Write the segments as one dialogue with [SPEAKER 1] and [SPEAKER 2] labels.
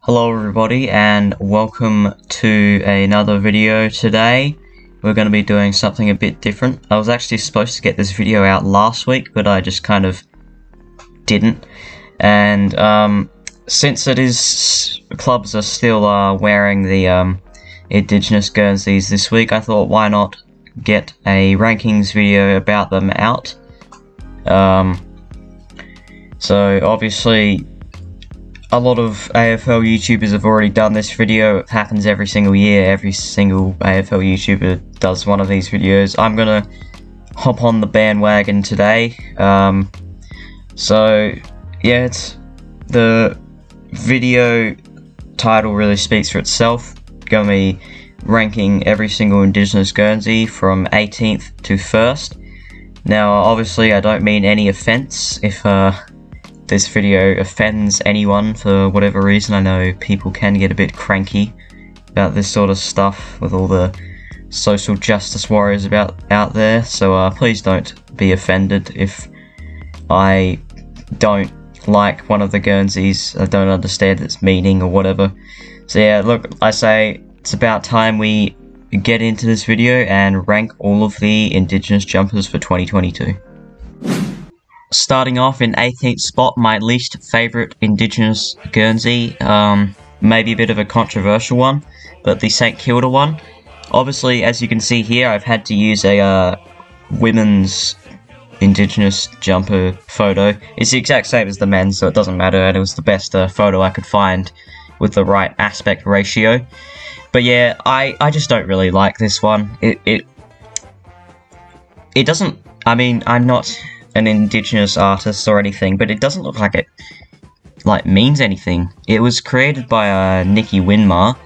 [SPEAKER 1] Hello everybody and welcome to another video. Today we're going to be doing something a bit different. I was actually supposed to get this video out last week, but I just kind of didn't. And since it is, clubs are still wearing the Indigenous Guernseys this week, I thought why not get a rankings video about them out. So obviously a lot of AFL YouTubers have already done this video. It happens every single year. Every single AFL YouTuber does one of these videos. I'm gonna hop on the bandwagon today. So yeah, the video title really speaks for itself. Gonna be ranking every single Indigenous Guernsey from 18th to 1st. Now obviously I don't mean any offence if this video offends anyone for whatever reason. I know people can get a bit cranky about this sort of stuff with all the social justice warriors out there, so please don't be offended if I don't like one of the Guernseys. I don't understand its meaning or whatever. So yeah, look, I say it's about time we get into this video and rank all of the Indigenous jumpers for 2022. Starting off in 18th spot, my least favourite Indigenous Guernsey, maybe a bit of a controversial one, but the St Kilda one. Obviously, as you can see here, I've had to use a women's Indigenous jumper photo. It's the exact same as the men's, so it doesn't matter, and it was the best photo I could find with the right aspect ratio. But yeah, I just don't really like this one. It doesn't, I mean, I'm not an Indigenous artist or anything, but it doesn't look like it means anything. It was created by Nicky Winmar,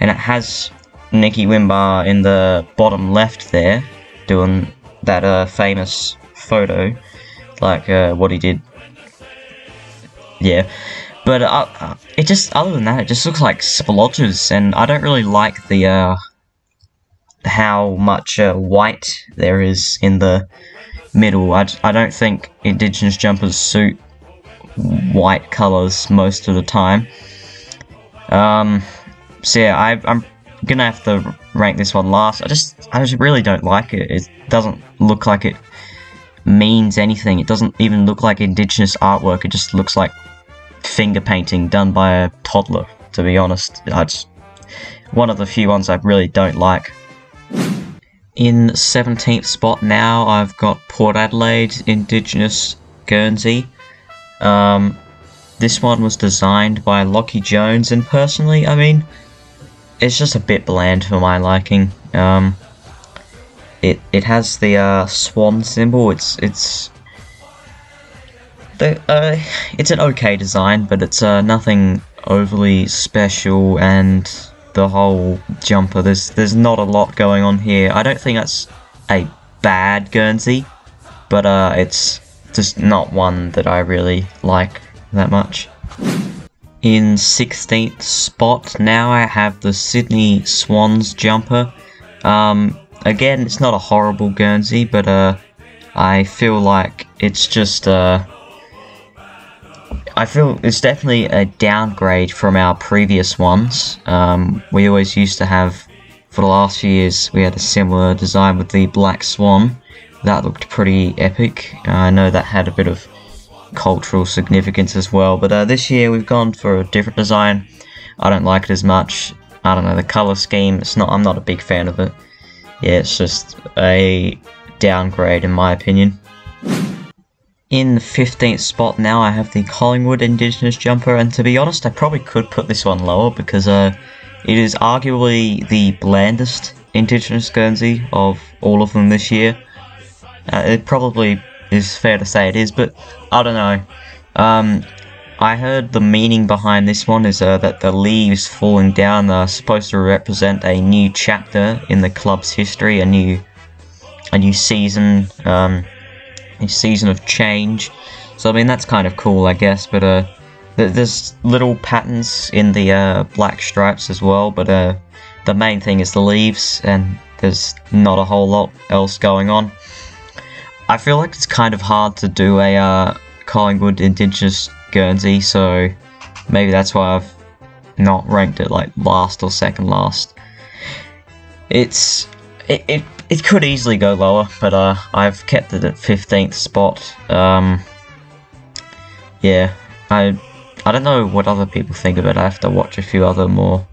[SPEAKER 1] and it has Nicky Winmar in the bottom left there doing that famous photo, like what he did. Yeah, but it just, other than that, it just looks like splodges, and I don't really like the how much white there is in the middle. I don't think Indigenous jumpers suit white colours most of the time. So yeah, I'm gonna have to rank this one last. I just really don't like it. It doesn't look like it means anything. It doesn't even look like Indigenous artwork. It just looks like finger painting done by a toddler, to be honest. It's one of the few ones I really don't like. In 17th spot now, I've got Port Adelaide Indigenous Guernsey. This one was designed by Lockie Jones, and personally, I mean, it's just a bit bland for my liking. It has the swan symbol. It's an okay design, but it's nothing overly special, and the whole jumper, there's not a lot going on here. I don't think that's a bad Guernsey, but it's just not one that I really like that much. In 16th spot now, I have the Sydney Swans jumper. Again, it's not a horrible Guernsey, but I feel like it's just I feel it's definitely a downgrade from our previous ones. We always used to have, for the last few years, we had a similar design with the Black Swan. That looked pretty epic. I know that had a bit of cultural significance as well, but this year we've gone for a different design. I don't like it as much. I don't know, the colour scheme, I'm not a big fan of it. Yeah, it's just a downgrade in my opinion. In 15th spot now, I have the Collingwood Indigenous jumper, and to be honest, I probably could put this one lower because it is arguably the blandest Indigenous Guernsey of all of them this year. It probably is fair to say it is, but I don't know. I heard the meaning behind this one is that the leaves falling down are supposed to represent a new chapter in the club's history, a new season. A season of change. So I mean, that's kind of cool, I guess, but there's little patterns in the black stripes as well, but the main thing is the leaves, and there's not a whole lot else going on. I feel like it's kind of hard to do a Collingwood Indigenous Guernsey, so maybe that's why I've not ranked at like last or second last. It could easily go lower, but I've kept it at 15th spot. Yeah, I don't know what other people think of it. I have to watch a few other more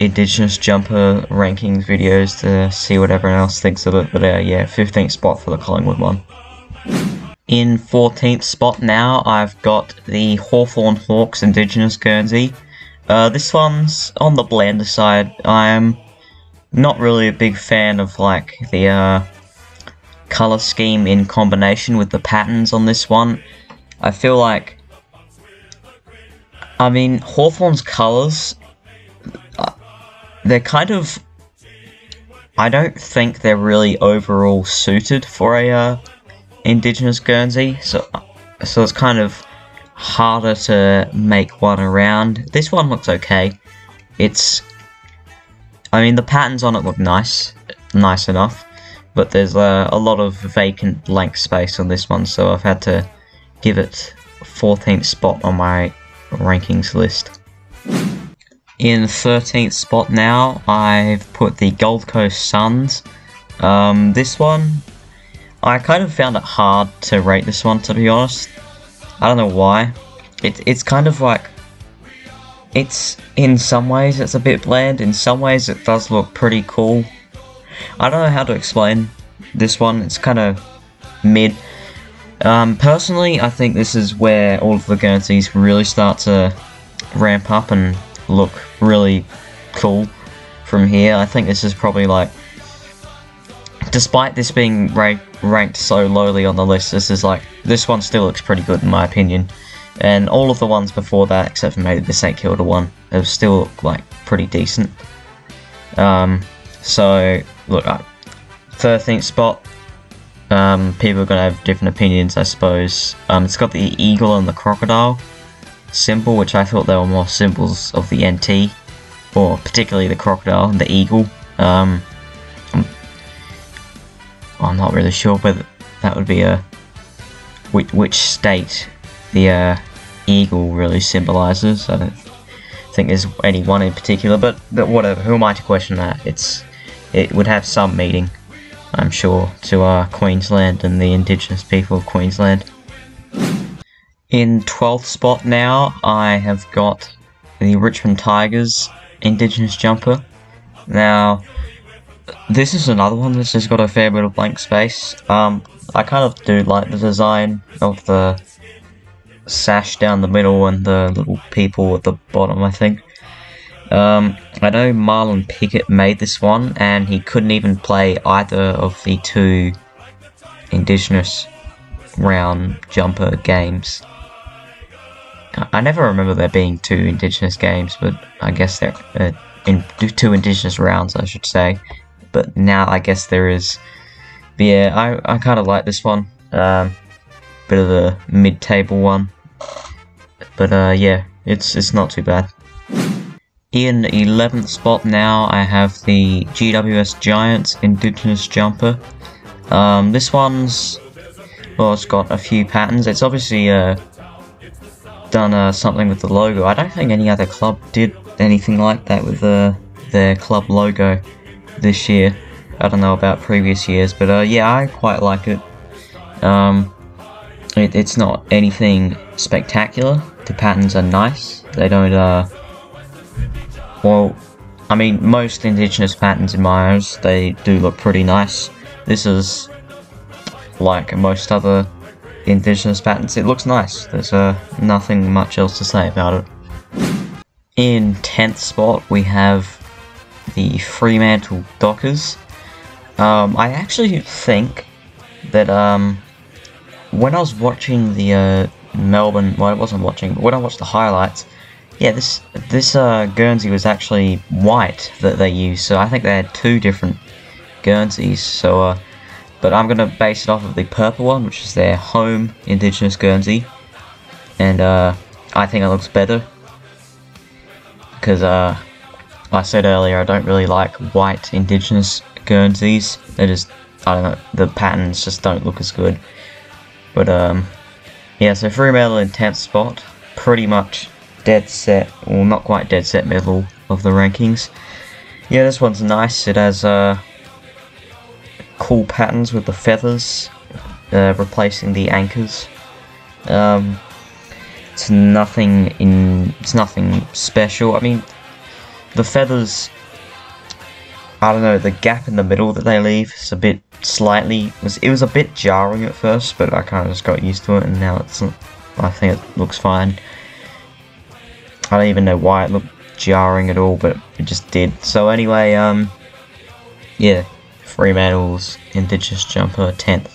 [SPEAKER 1] Indigenous jumper rankings videos to see what everyone else thinks of it. But yeah, 15th spot for the Collingwood one. In 14th spot now, I've got the Hawthorn Hawks Indigenous Guernsey. This one's on the blander side. I'm not really a big fan of like the colour scheme in combination with the patterns on this one. I feel like, I mean, Hawthorn's colours, they're kind of, I don't think they're really overall suited for a Indigenous Guernsey, so it's kind of harder to make one around. This one looks okay. I mean, the patterns on it look nice enough, but there's a lot of vacant blank space on this one, so I've had to give it 14th spot on my rankings list. In 13th spot now, I've put the Gold Coast Suns. This one, I kind of found it hard to rate this one, to be honest. I don't know why. It's kind of like, it's, in some ways it's a bit bland, in some ways it does look pretty cool. I don't know how to explain this one, it's kind of mid. Personally, I think this is where all of the Guernseys really start to ramp up and look really cool from here. I think this is probably like, despite this being ranked so lowly on the list, this one still looks pretty good in my opinion. And all of the ones before that, except for maybe the St Kilda one, have still looked like pretty decent. So look, 13th spot. People are gonna have different opinions, I suppose. It's got the eagle and the crocodile symbol, which I thought they were more symbols of the NT, or particularly the crocodile and the eagle. I'm not really sure whether that would be which state the eagle really symbolises. I don't think there's any one in particular, but whatever. Who am I to question that? It would have some meaning, I'm sure, to Queensland and the Indigenous people of Queensland. In 12th spot now, I have got the Richmond Tigers Indigenous jumper. Now, this is another one that's just got a fair bit of blank space. I kind of do like the design of the sash down the middle and the little people at the bottom, I think. I know Marlon Pickett made this one, and he couldn't even play either of the two Indigenous round jumper games. I never remember there being two Indigenous games, but I guess there in two Indigenous rounds, I should say. But now I guess there is. But yeah, I kind of like this one. Bit of a mid-table one. But yeah, it's not too bad. In 11th spot now, I have the GWS Giants Indigenous jumper. This one's, well, it's got a few patterns. It's obviously done something with the logo. I don't think any other club did anything like that with their club logo this year. I don't know about previous years, but yeah, I quite like it. It's not anything spectacular. The patterns are nice. They don't, well, I mean, most Indigenous patterns in my eyes, they do look pretty nice. This is, like most other Indigenous patterns, it looks nice. There's nothing much else to say about it. In 10th spot, we have the Fremantle Dockers. I actually think that when I was watching the Melbourne, well, I wasn't watching, but when I watched the highlights, yeah, this Guernsey was actually white that they used, so I think they had two different Guernseys. So, but I'm gonna base it off of the purple one, which is their home Indigenous Guernsey, and I think it looks better because I said earlier I don't really like white Indigenous Guernseys. They just, I don't know, the patterns just don't look as good. But yeah, so Fremantle in 10th spot, pretty much dead set, or not quite dead set middle of the rankings. Yeah, this one's nice. It has cool patterns with the feathers, replacing the anchors. It's nothing special. I mean, the feathers, I don't know, the gap in the middle that they leave is a bit it was a bit jarring at first, but I kind of just got used to it, and now I think it looks fine. I don't even know why it looked jarring at all, but it just did. So anyway, yeah, Fremantle's Indigenous jumper 10th.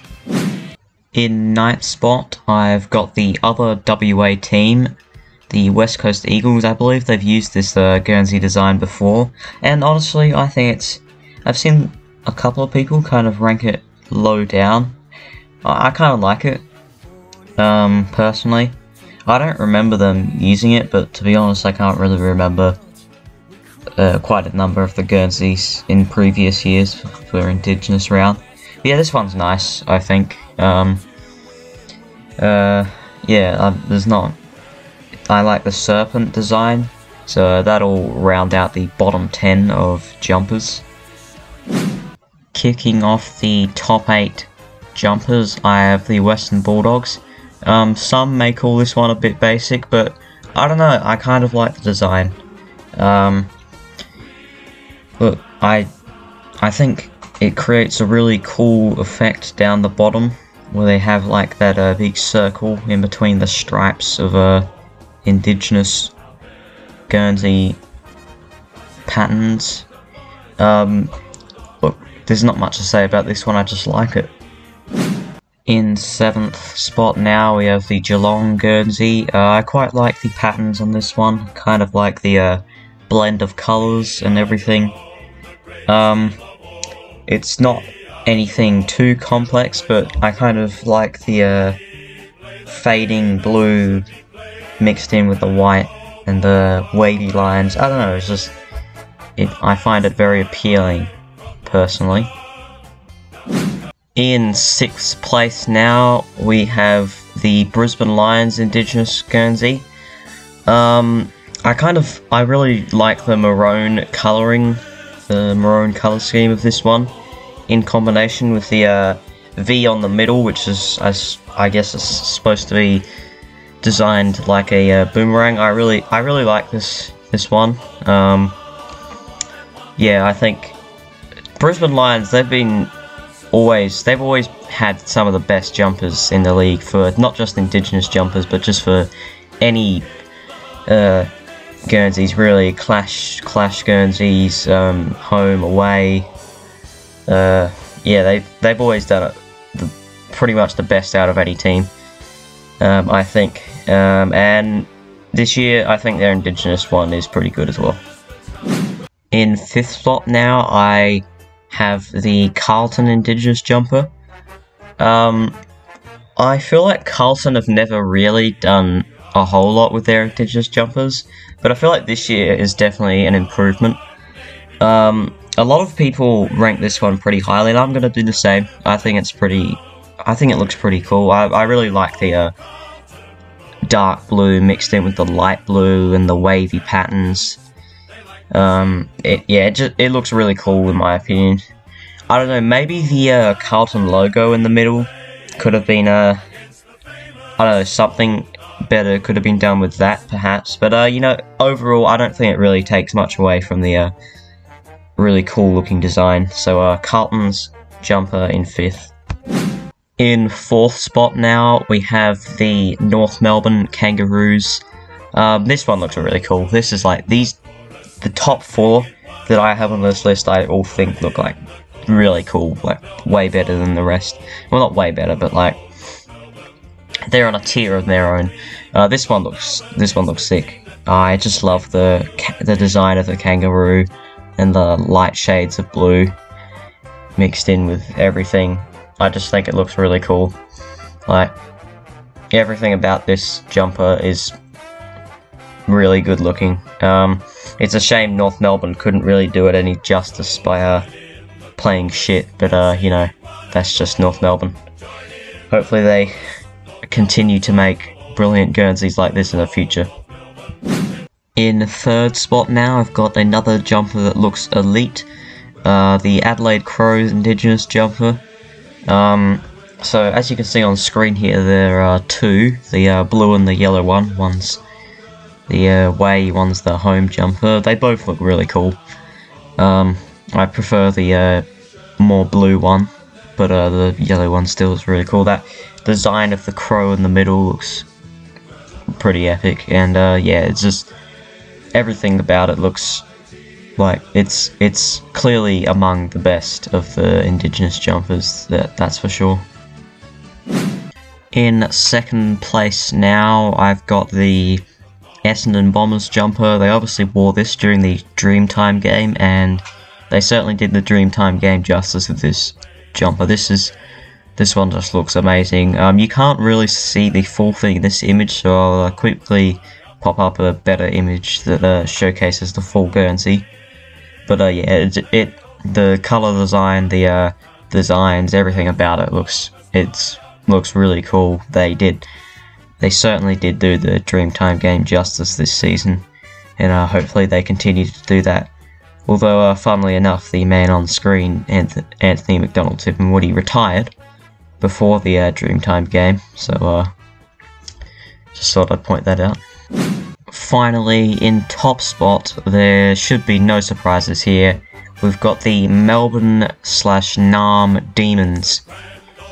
[SPEAKER 1] In 9th spot, I've got the other WA team, the West Coast Eagles. I believe they've used this Guernsey design before, and honestly, I think I've seen a couple of people kind of rank it low down. I kind of like it, personally. I don't remember them using it, but to be honest, I can't really remember quite a number of the Guernseys in previous years for Indigenous round. But yeah, this one's nice, I think. There's not... I like the serpent design, so that'll round out the bottom 10 of jumpers. Kicking off the top 8 jumpers, I have the Western Bulldogs. Some may call this one a bit basic, but I don't know, I kind of like the design. Look, I think it creates a really cool effect down the bottom, where they have like that big circle in between the stripes of Indigenous Guernsey patterns. Look, there's not much to say about this one, I just like it. In 7th spot now, we have the Geelong Guernsey. I quite like the patterns on this one, kind of like the blend of colours and everything. It's not anything too complex, but I kind of like the fading blue mixed in with the white and the wavy lines. I don't know, it's just... I find it very appealing, personally. In 6th place now, we have the Brisbane Lions Indigenous Guernsey. I really like the maroon colouring, the maroon colour scheme of this one, in combination with the V on the middle, which is, I guess, is supposed to be designed like a boomerang. I really like this one. Yeah, I think Brisbane Lions, they've always had some of the best jumpers in the league, for not just Indigenous jumpers, but just for any Guernseys, really. Clash Guernseys, home, away. Yeah, they've always done it pretty much the best out of any team, I think. And this year, I think their Indigenous one is pretty good as well. In 5th spot now, I have the Carlton Indigenous jumper. I feel like Carlton have never really done a whole lot with their Indigenous jumpers, but I feel like this year is definitely an improvement. A lot of people rank this one pretty highly, and I'm going to do the same. I think it looks pretty cool. I really like the dark blue mixed in with the light blue and the wavy patterns. It looks really cool in my opinion. I don't know, maybe the Carlton logo in the middle could have been I don't know, something better could have been done with that perhaps, but you know, overall I don't think it really takes much away from the really cool looking design. So Carlton's jumper in 5th. In 4th spot now, we have the North Melbourne Kangaroos. This one looks really cool. This is like the top 4 that I have on this list, I all think look like really cool, like way better than the rest. Well, not way better, but like they're on a tier of their own. This one looks sick. I just love the design of the kangaroo and the light shades of blue mixed in with everything. I just think it looks really cool. Like, everything about this jumper is really good looking. It's a shame North Melbourne couldn't really do it any justice by playing shit, but you know, that's just North Melbourne. Hopefully they continue to make brilliant Guernseys like this in the future. In third spot now, I've got another jumper that looks elite. The Adelaide Crows Indigenous jumper. So as you can see on screen here, there are two, the blue and the yellow one. One's the away, one's the home jumper. They both look really cool. I prefer the more blue one, but the yellow one still is really cool. That design of the crow in the middle looks pretty epic, and yeah, it's just everything about it looks like it's clearly among the best of the Indigenous jumpers, that's for sure. In second place now, I've got the Essendon Bombers jumper. They obviously wore this during the Dreamtime game, and they certainly did the Dreamtime game justice with this jumper. This one just looks amazing. You can't really see the full thing in this image, so I'll quickly pop up a better image that showcases the full Guernsey. But yeah, the color design, the designs, everything about it looks really cool. They certainly did do the Dreamtime game justice this season, and hopefully they continue to do that. Although, funnily enough, the man on screen, Anthony McDonald-Tipungwuti, retired before the Dreamtime game, so just thought I'd point that out. Finally, in top spot, there should be no surprises here. We've got the Melbourne/Narm Demons.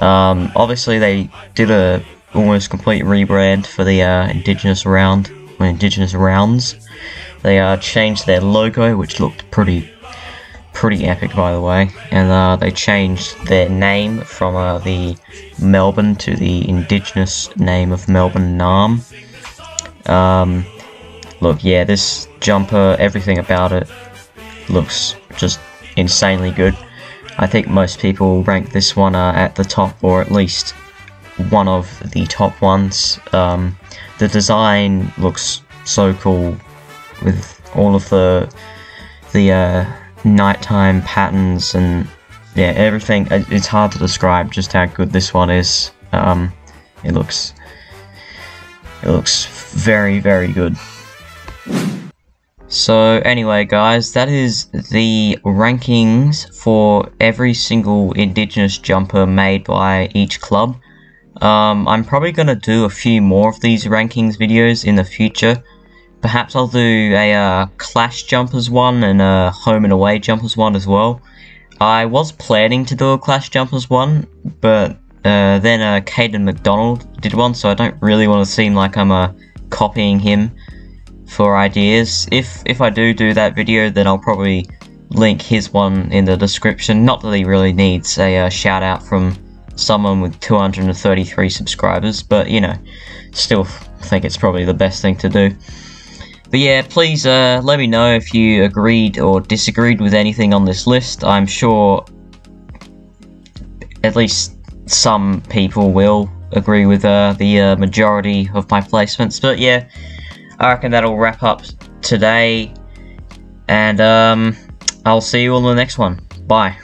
[SPEAKER 1] Obviously, they did a almost complete rebrand for the Indigenous rounds. They changed their logo, which looked pretty epic, by the way, and they changed their name from the Melbourne to the Indigenous name of Melbourne Narm. Look, yeah, this jumper, everything about it looks just insanely good. I think most people rank this one at the top, or at least one of the top ones. The design looks so cool with all of the nighttime patterns and yeah, everything. It's hard to describe just how good this one is. It looks very, very good. So anyway, guys, that is the rankings for every single Indigenous jumper made by each club. I'm probably going to do a few more of these rankings videos in the future. Perhaps I'll do a Clash jumpers one and a home and away jumpers one as well. I was planning to do a Clash jumpers one, but then Caden McDonald did one, so I don't really want to seem like I'm copying him for ideas. If I do that video, then I'll probably link his one in the description. Not that he really needs a shout out from someone with 233 subscribers, but you know, still think it's probably the best thing to do. But yeah, please let me know if you agreed or disagreed with anything on this list. I'm sure at least some people will agree with the majority of my placements. But yeah, I reckon that'll wrap up today, and I'll see you all in the next one. Bye.